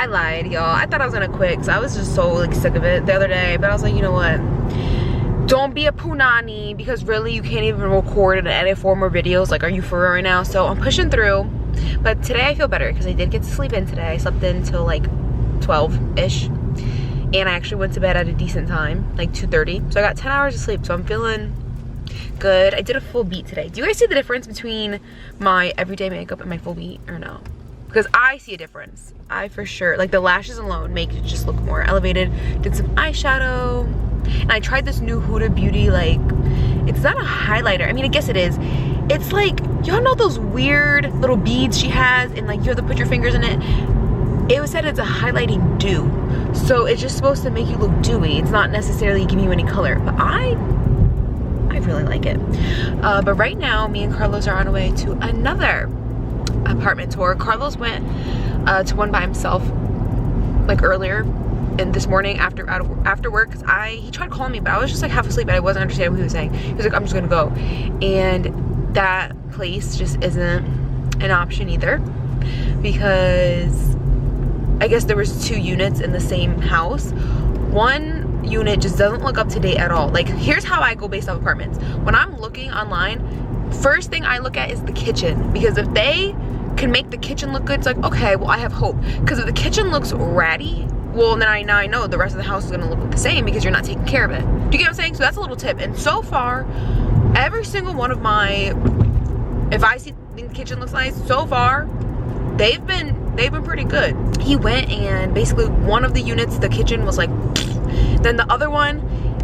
lied, y'all. I thought I was gonna quit because I was just so like sick of it the other day, but I was like, you know what, don't be a punani, because really you can't even record and edit 4 more videos. Like, are you for real right now? So I'm pushing through, but today I feel better because I did get to sleep in today. I slept in till like 12-ish, and I actually went to bed at a decent time, like 2:30. So I got 10 hours of sleep, so I'm feeling good. I did a full beat today. Do you guys see the difference between my everyday makeup and my full beat, or no? Because I see a difference. I for sure, like the lashes alone make it just look more elevated. Did some eyeshadow, and I tried this new Huda Beauty, like, it's not a highlighter. I mean, I guess it is. It's like, y'all know those weird little beads she has, and like you have to put your fingers in it. It was said it's a highlighting dew. So it's just supposed to make you look dewy. It's not necessarily giving you any color, but I really like it. But right now, me and Carlos are on our way to another apartment tour. Carlos went to one by himself like earlier and this morning after work, because he tried calling me, but I was just like half asleep and I wasn't understanding what he was saying. He was like, I'm just gonna go. And that place just isn't an option either, because I guess there was 2 units in the same house. One unit just doesn't look up to date at all. Like, here's how I go based off apartments. When I'm looking online, first thing I look at is the kitchen, because if they can make the kitchen look good, it's like, okay, well, I have hope. Because if the kitchen looks ratty, well, then I know the rest of the house is gonna look the same because you're not taking care of it. Do you get what I'm saying? So that's a little tip. And so far, every single one of my, if I think the kitchen looks nice, so far, they've been pretty good. He went, and basically one of the units, the kitchen was like, then the other one,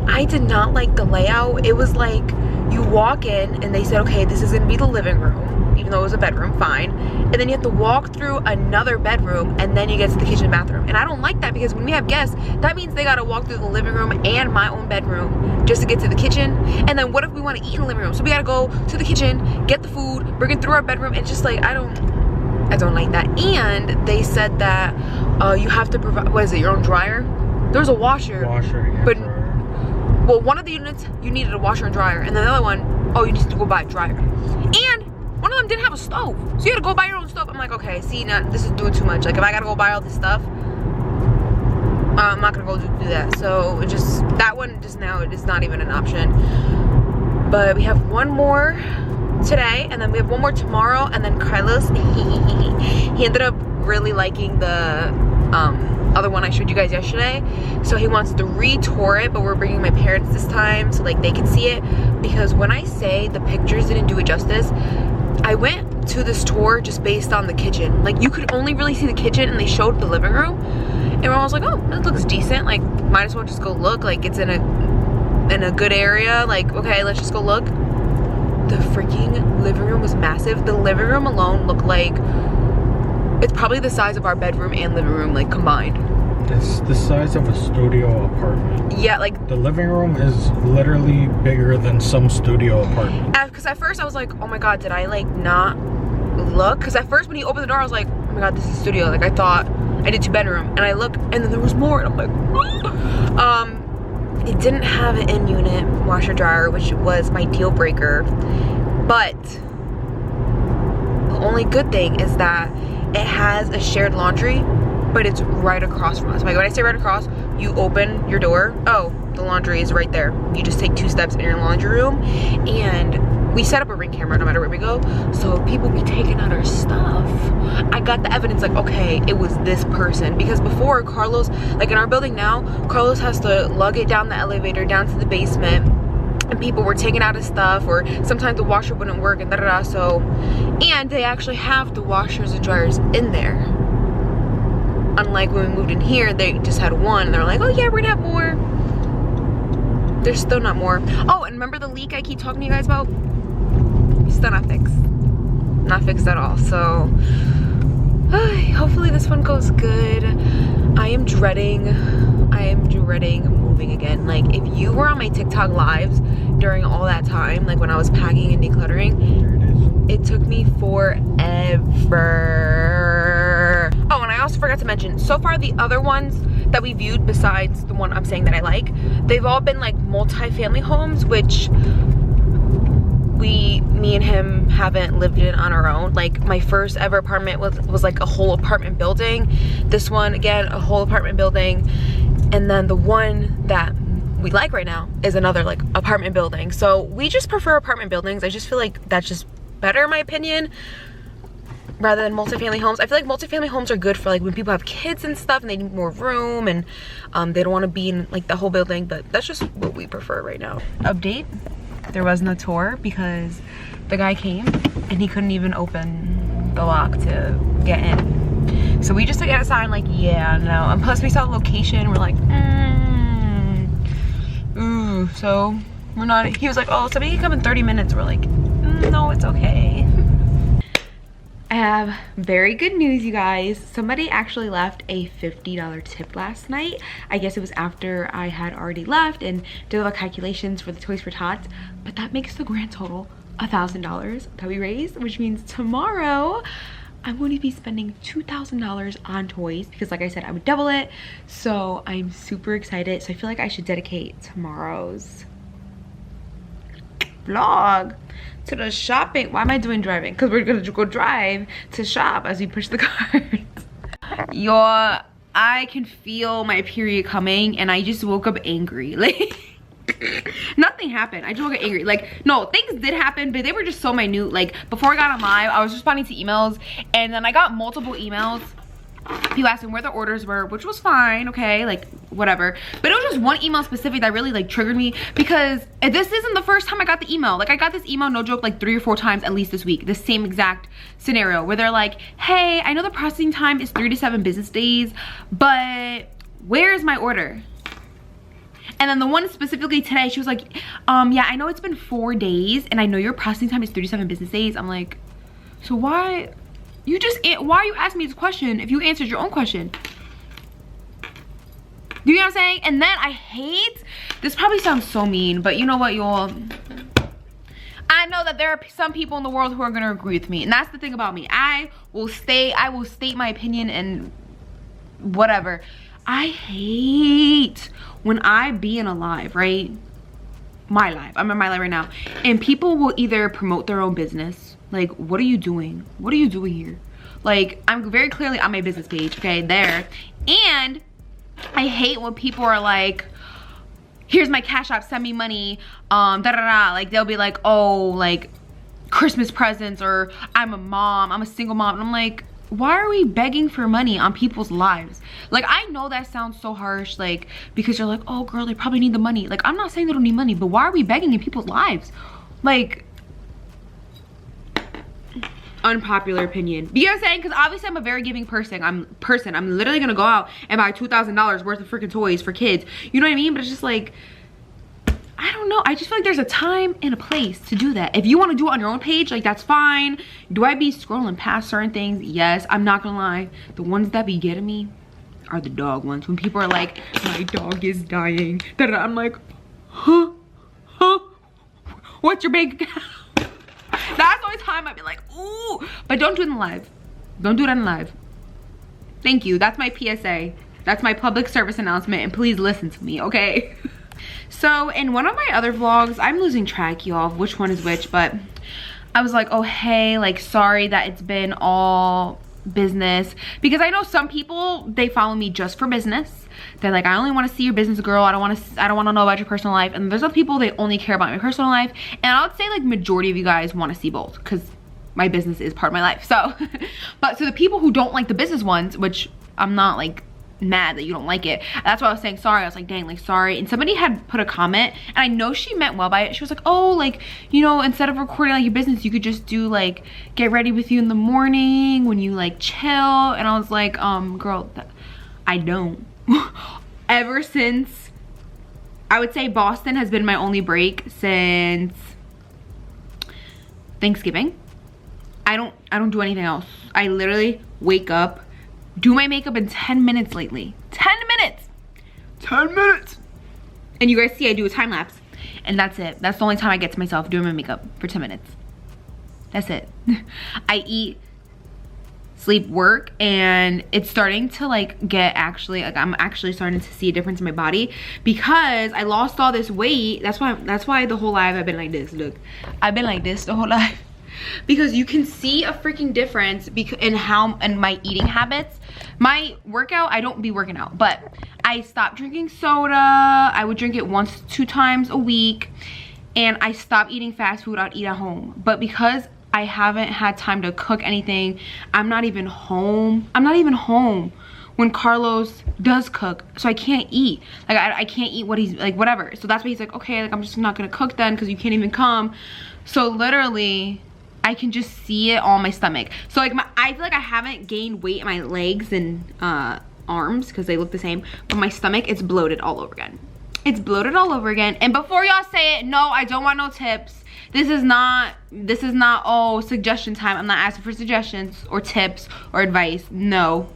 I did not like the layout. It was like, you walk in and they said, okay, this is gonna be the living room, even though it was a bedroom, fine. And then you have to walk through another bedroom and then you get to the kitchen and bathroom. And I don't like that, because when we have guests, that means they gotta walk through the living room and my own bedroom just to get to the kitchen. And then what if we wanna eat in the living room? So we gotta go to the kitchen, get the food, bring it through our bedroom. It's just like, I don't like that. And they said that you have to provide, what is it, your own dryer? There's a washer and but dryer. Well, one of the units you needed a washer and dryer, and then the other one, oh, you need to go buy a dryer. And one of them didn't have a stove, so you had to go buy your own stove. I'm like, okay, see, now this is doing too much. Like, if I gotta go buy all this stuff, I'm not gonna go do that. So it just, that one just now, it is not even an option. But we have one more today, and then we have one more tomorrow, and then Carlos, he ended up really liking the other one I showed you guys yesterday, so he wants to re-tour it, but we're bringing my parents this time so like they can see it, because when I say the pictures didn't do it justice, I went to this tour just based on the kitchen. Like, you could only really see the kitchen, and they showed the living room, and I was like, oh, that looks decent, like might as well just go look, like it's in a good area, like okay, let's just go look. The freaking living room was massive. The living room alone looked like it's probably the size of our bedroom and living room, like combined. It's the size of a studio apartment. Yeah, like the living room is literally bigger than some studio apartments. Because at first I was like, oh my god, did I like not look? Because at first when he opened the door, I was like, oh my god, this is a studio. Like, I thought I did 2 bedroom, and I look, and then there was more, and I'm like, oh. It didn't have an in-unit washer dryer, which was my deal breaker. But the only good thing is that it has a shared laundry, but it's right across from us. Like, when I say right across, you open your door, oh, the laundry is right there. You just take 2 steps in your laundry room, and we set up a Ring camera no matter where we go, so people be taking out our stuff. I got the evidence, like, okay, it was this person, because before, Carlos, like in our building now, Carlos has to lug it down the elevator down to the basement, and people were taking out his stuff, or sometimes the washer wouldn't work, and da-da-da. So, and they actually have the washers and dryers in there. Unlike when we moved in here, they just had one, and they're like, oh yeah, we're gonna have more. There's still not more. Oh, and remember the leak I keep talking to you guys about? Still not fixed. Not fixed at all. So hopefully this one goes good. I am dreading moving again. Like, if you were on my TikTok lives during all that time, like when I was packing and decluttering, it took me forever. Oh, and I also forgot to mention, so far the other ones that we viewed besides the one I'm saying that I like, they've all been like multi-family homes, which me and him haven't lived in on our own. Like my first ever apartment was like a whole apartment building. This one, again, a whole apartment building. And then the one that we like right now is another like apartment building. So we just prefer apartment buildings. I just feel like that's just better in my opinion, rather than multifamily homes. I feel like multifamily homes are good for like when people have kids and stuff and they need more room and they don't want to be in like the whole building, but that's just what we prefer right now. Update, there was no tour because the guy came and he couldn't even open the lock to get in. So we just took out a sign like, yeah, no. And plus we saw the location, we're like, ooh. So we're not, he was like, oh, somebody can come in 30 minutes. We're like, no, it's okay. I have very good news, you guys. Somebody actually left a $50 tip last night. I guess it was after I had already left and did all the calculations for the Toys for Tots, but that makes the grand total $1,000 that we raised, which means tomorrow I'm going to be spending $2,000 on toys because like I said, I would double it. So I'm super excited. So I feel like I should dedicate tomorrow's vlog to the shopping. Why am I doing driving? Because we're gonna go drive to shop as we push the carts. Y'all, I can feel my period coming and I just woke up angry. Like nothing happened. I just woke up angry. Like no, things did happen, but they were just so minute. Like before I got on live, I was responding to emails and then I got multiple emails. People asking where the orders were, which was fine, okay, like whatever. But it was just one email specific that really like triggered me because this isn't the first time I got the email. Like I got this email, no joke, like 3 or 4 times at least this week. The same exact scenario where they're like, hey, I know the processing time is 3 to 7 business days, but where's my order? And then the one specifically today, she was like, yeah, I know it's been 4 days and I know your processing time is 3 to 7 business days. I'm like, so why? Why are you asking me this question if you answered your own question? Do you know what I'm saying? And then I hate, this probably sounds so mean, but you know what, y'all? I know that there are some people in the world who are gonna agree with me. And that's the thing about me. I will state my opinion and whatever. I hate when I be in a live, right? My live, I'm in my live right now. And people will either promote their own business. Like, what are you doing? What are you doing here? Like, I'm very clearly on my business page, okay, there. And I hate when people are like, here's my Cash App, send me money, like they'll be like, oh, like Christmas presents, or I'm a mom, I'm a single mom. And I'm like, why are we begging for money on people's lives? Like, I know that sounds so harsh, like, because you're like, oh girl, they probably need the money. Like, I'm not saying they don't need money, but why are we begging in people's lives? Like, unpopular opinion. You know what I'm saying? Because obviously I'm a very giving person. I'm literally gonna go out and buy $2,000 worth of freaking toys for kids. You know what I mean? But it's just like, I don't know. I just feel like there's a time and a place to do that. If you want to do it on your own page, like that's fine. Do I be scrolling past certain things? Yes. I'm not gonna lie. The ones that be getting me are the dog ones. When people are like, my dog is dying. I'm like, huh? What's your bank account? That's the only time I'd be like, ooh. But don't do it in live. Don't do it on live. Thank you. That's my PSA. That's my public service announcement. And please listen to me, okay? So in one of my other vlogs, I'm losing track, y'all, of which one is which. But I was like, oh, hey, like, sorry that it's been all business. Because I know some people, they follow me just for business. They're like, I only want to see your business, girl. I don't want to know about your personal life. And there's other people, they only care about my personal life. And I would say like majority of you guys want to see both because my business is part of my life. So, but so the people who don't like the business ones, which I'm not like mad that you don't like it. That's why I was saying sorry. I was like, dang, like sorry. And somebody had put a comment and I know she meant well by it. She was like, oh, like, you know, instead of recording like your business, you could just do like get ready with you in the morning when you like chill. And I was like, girl, I don't. Ever since, I would say Boston has been my only break since Thanksgiving. I don't do anything else. I literally wake up, do my makeup in 10 minutes lately. 10 minutes! 10 minutes! And you guys see I do a time lapse. And that's it. That's the only time I get to myself doing my makeup for 10 minutes. That's it. I eat sleep, work, and it's starting to like get actually, like I'm actually starting to see a difference in my body because I lost all this weight. That's why the whole life I've been like this. Look, I've been like this the whole life because you can see a freaking difference in my eating habits. My workout, I don't be working out, but I stopped drinking soda. I would drink it 1-2 times a week, and I stopped eating fast food. I'd eat at home, but because I haven't had time to cook anything, I'm not even home when Carlos does cook, so I can't eat. Like I can't eat what he's like, whatever. So that's why he's like, okay, like I'm just not gonna cook then because you can't even come. So literally I can just see it on my stomach. So like I feel like I haven't gained weight in my legs and arms because they look the same, but my stomach, it's bloated all over again. It's bloated all over again. And before y'all say it, no, I don't want no tips. This is not oh, suggestion time. I'm not asking for suggestions or tips or advice. No.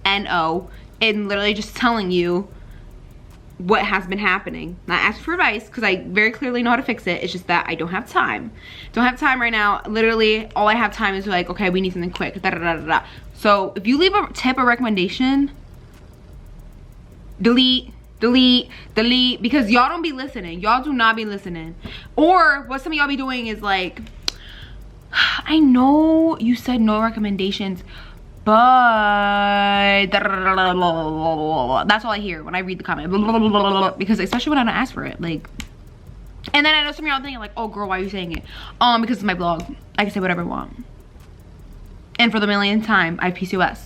No. And literally just telling you what has been happening. Not asking for advice because I very clearly know how to fix it. It's just that I don't have time. Don't have time right now. Literally all I have time is like, okay, we need something quick. Da, da, da, da, da. So if you leave a tip or recommendation, delete, because y'all don't be listening. Y'all do not be listening. Or what some of y'all be doing is like, I know you said no recommendations, but that's all I hear when I read the comment. Because especially when I don't ask for it, like. And then I know some of y'all thinking like, oh girl, why are you saying it? Because it's my blog. I can say whatever I want. And for the millionth time, I have PCOS,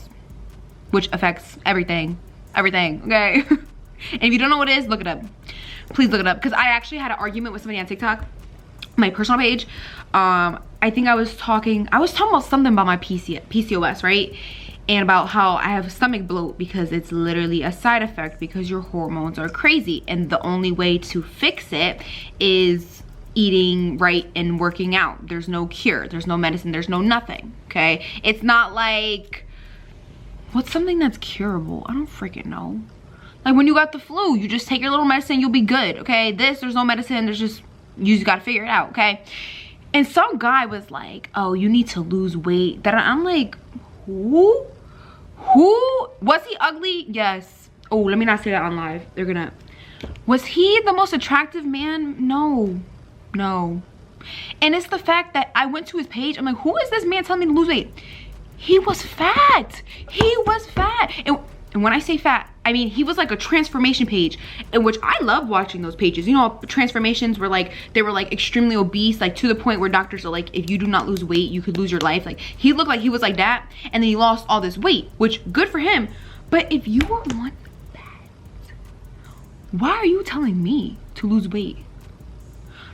which affects everything, okay? And if you don't know what it is, look it up. Please look it up. Because I actually had an argument with somebody on TikTok, my personal page. I think I was talking about something about my PCOS, right? And about how I have stomach bloat because it's literally a side effect because your hormones are crazy. And the only way to fix it is eating right and working out. There's no cure. There's no medicine. There's no nothing, okay? It's not like, what's something that's curable? I don't freaking know. Like when you got the flu, you just take your little medicine, you'll be good, okay? There's no medicine, you just gotta figure it out, okay? And some guy was like, oh, you need to lose weight. I'm like, who? Was he ugly? Yes. Oh, let me not say that on live. Was he the most attractive man? No. And it's the fact that I went to his page, I'm like, who is this man telling me to lose weight? He was fat. And when I say fat, I mean, he was like a transformation page, in which I love watching those pages. You know, transformations were like, they were like extremely obese, like to the point where doctors are like, if you do not lose weight, you could lose your life. Like he looked like he was like that, and then he lost all this weight, which good for him. But if you were one that, why are you telling me to lose weight?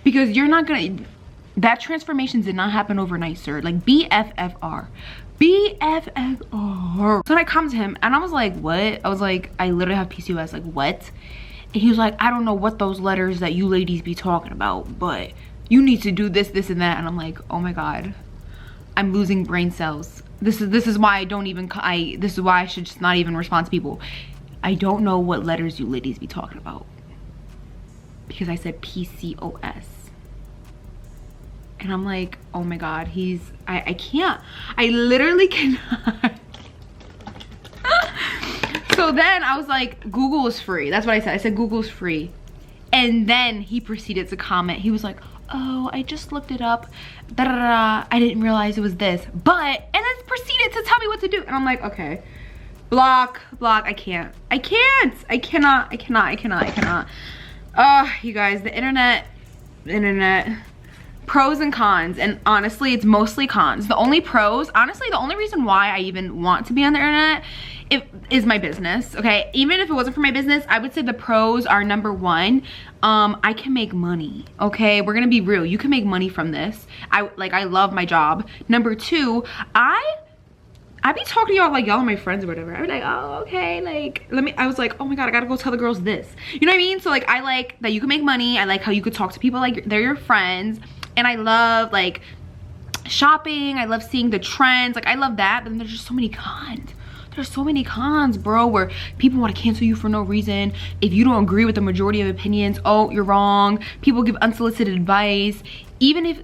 Because you're not gonna, that transformation did not happen overnight, sir. Like BFFR. So then I come to him and I was like, what? I was like, I literally have PCOS, like what? And he was like, I don't know what those letters that you ladies be talking about, but you need to do this, this, and that. And I'm like, oh my God, I'm losing brain cells. This is why I don't even, this is why I should just not even respond to people. I don't know what letters you ladies be talking about. Because I said PCOS. And I'm like, oh my God, I can't. I literally cannot. So then I was like, Google is free. That's what I said. I said, Google's free. And then he proceeded to comment. He was like, oh, I just looked it up. Da, da, da. I didn't realize it was this. But, and then proceeded to tell me what to do. And I'm like, okay. Block. I cannot. You guys, the internet. Pros and cons, and honestly it's mostly cons. The only pros, honestly, the only reason why I even want to be on the internet is my business, okay? Even if it wasn't for my business, I would say the pros are, number one, I can make money, okay? We're gonna be real, you can make money from this. I love my job. Number two, I be talking to y'all like y'all are my friends or whatever. I be like, oh, okay, like, I was like, oh my God, I gotta go tell the girls this. You know what I mean? So like, I like that you can make money. I like how you could talk to people like they're your friends. And I love like shopping. I love seeing the trends. Like I love that, but then there's just so many cons. There's so many cons, bro, where people want to cancel you for no reason. If you don't agree with the majority of opinions, oh, you're wrong. People give unsolicited advice. Even if,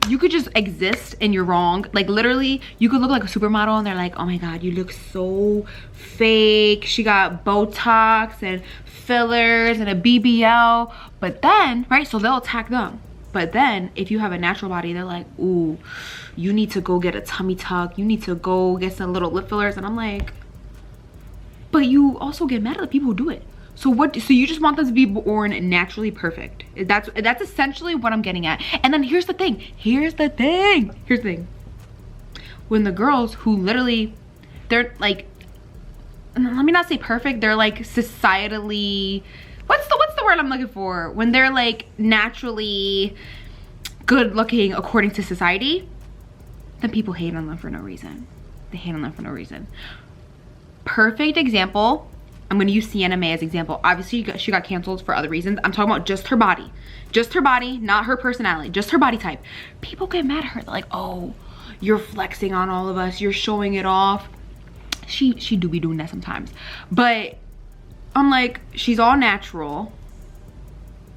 you could just exist and you're wrong. Like literally, you could look like a supermodel and they're like, oh my God, you look so fake. She got Botox and fillers and a BBL. But then, right, so they'll attack them. But then if you have a natural body, they're like, ooh, you need to go get a tummy tuck. You need to go get some little lip fillers. And I'm like, but you also get mad at the people who do it. So so you just want them to be born naturally perfect. That's essentially what I'm getting at. And then here's the thing. When the girls who literally, they're like, let me not say perfect, they're like societally, what's the word I'm looking for? When they're like naturally good looking according to society, then people hate on them for no reason. They hate on them for no reason. Perfect example, I'm gonna use Sienna May as example. Obviously she got canceled for other reasons. I'm talking about just her body, not her personality, just her body type. People get mad at her. They're like, oh, you're flexing on all of us, you're showing it off. She do be doing that sometimes, but I'm like, she's all natural,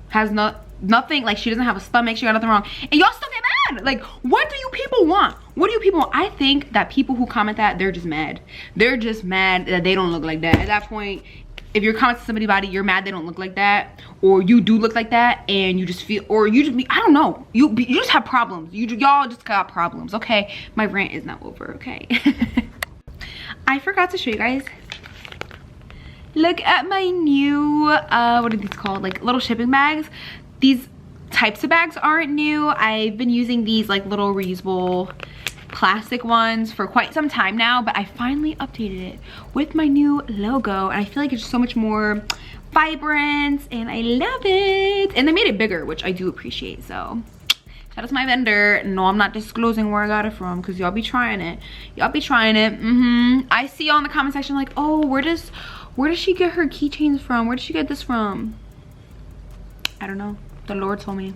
has nothing, like she doesn't have a stomach, she got nothing wrong, and y'all still get mad. Like, what do you people want? What do you people want? I think that people who comment that, they're just mad. They're just mad that they don't look like that. At that point, if you're commenting somebody's body, you're mad they don't look like that, or you do look like that, and you just feel, or you just, I don't know, you just have problems. Y'all just got problems, okay? My rant is not over, okay? I forgot to show you guys. Look at my new, what are these called? Like little shipping bags. These types of bags aren't new. I've been using these like little reusable plastic ones for quite some time now, but I finally updated it with my new logo, and I feel like it's so much more vibrant and I love it. And they made it bigger, which I do appreciate. So shout out to my vendor. No, I'm not disclosing where I got it from because y'all be trying it. Y'all be trying it. I see y'all in the comment section like, oh, where does she get her keychains from? Where did she get this from? I don't know. The Lord told me.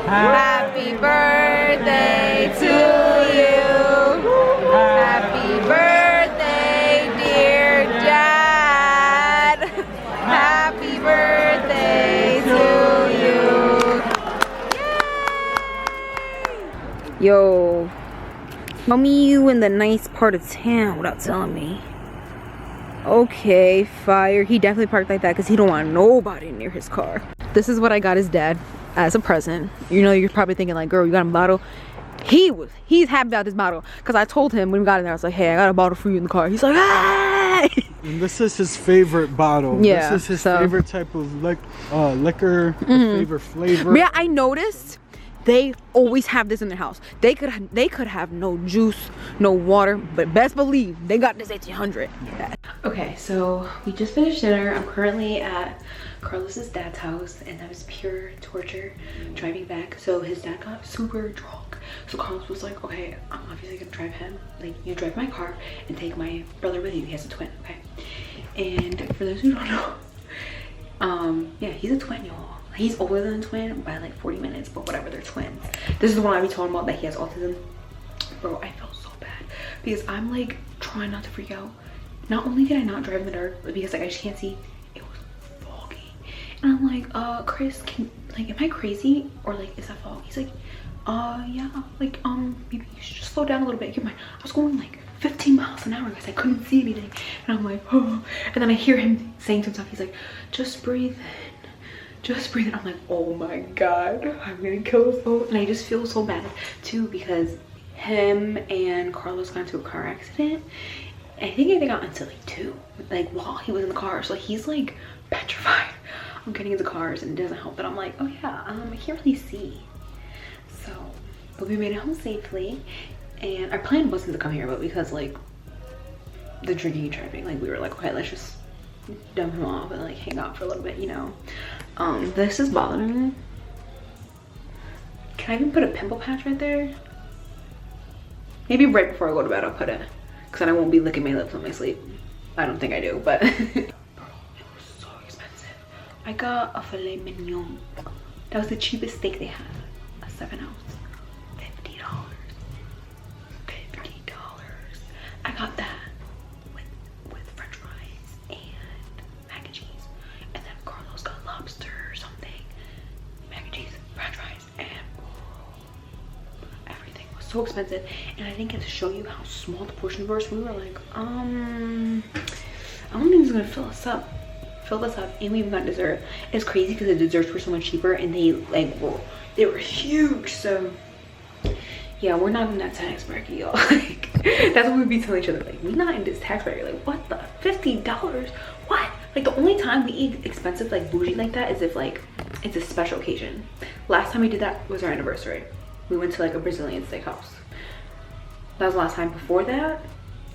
Happy birthday to you. Happy birthday, dear Dad. Happy birthday to you. Yay! Yo, tell me you in the nice part of town without telling me. Okay, fire. He definitely parked like that because he don't want nobody near his car. This is what I got his dad as a present. You know, you're probably thinking like, girl, you got him a bottle. He's happy about this bottle because I told him when we got in there, I was like, hey, I got a bottle for you in the car. He's like, hey! And this is his favorite bottle. Yeah, this is his favorite type of liquor, favorite flavor. Yeah, I noticed they always have this in their house. They could have no juice, no water, but best believe they got this 1800. Okay, so we just finished dinner. I'm currently at Carlos's dad's house, and that was pure torture driving back. So his dad got super drunk, so Carlos was like, okay, I'm obviously gonna drive him. Like, you drive my car and take my brother with you. He has a twin. Okay, and for those who don't know, yeah, he's a twin, y'all. He's older than a twin by like 40 minutes, but whatever, they're twins. This is the one I be talking about that he has autism. Bro, I felt so bad because I'm like trying not to freak out. Not only did I not drive in the dark, but because like I just can't see, it was foggy. And I'm like, Chris, am I crazy? Or like, is that fog? He's like, yeah, like, maybe you should just slow down a little bit. Keep in mind, I was going like 15 miles an hour because I couldn't see anything. And I'm like, oh. And then I hear him saying to himself, he's like, just breathe in. Just breathe in. I'm like, oh my God, I'm gonna kill this boat. And I just feel so bad too because him and Carlos got into a car accident. I think they got into like 2, like while he was in the car. So he's like petrified of getting into cars, and it doesn't help that I'm like, oh yeah, I can't really see. So, but we made it home safely. And our plan wasn't to come here, but because like the drinking and driving, like we were like, okay, let's just dump him off and like hang out for a little bit, you know. This is bothering me. Can I even put a pimple patch right there? Maybe right before I go to bed I'll put it, because then I won't be licking my lips on my sleep. I don't think I do, but bro, it was so expensive. I got a filet mignon. That was the cheapest steak they had, a 7-ounce. $50. I got that with french fries and mac and cheese. And then Carlos got lobster or something. Mac and cheese, french fries, and everything was so expensive. And I didn't get to show you how small the portion was. We were like, I don't think it's gonna fill us up. And we even got dessert. It's crazy because the desserts were so much cheaper, and they were huge. So yeah, we're not in that tax bracket, y'all. Like, that's what we be telling each other, like, we're not in this tax bracket. Like, what the $50? What? Like, the only time we eat expensive, like bougie like that, is if like it's a special occasion. Last time we did that was our anniversary. We went to like a Brazilian steakhouse. That was the last time. Before that,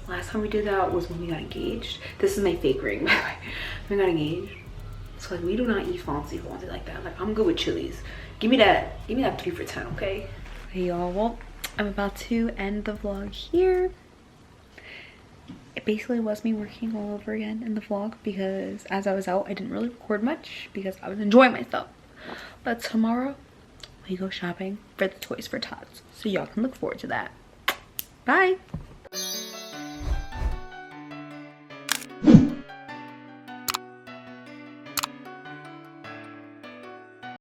last time we did that was when we got engaged. This is my fake ring, by the way. We got engaged. So like, we do not eat fancy like that. Like, I'm good with Chili's. Give me that 3 for 10, okay? Hey y'all, well, I'm about to end the vlog here. It basically was me working all over again in the vlog because as I was out, I didn't really record much because I was enjoying myself. But tomorrow, we go shopping for the toys for Tots. So y'all can look forward to that. Bye!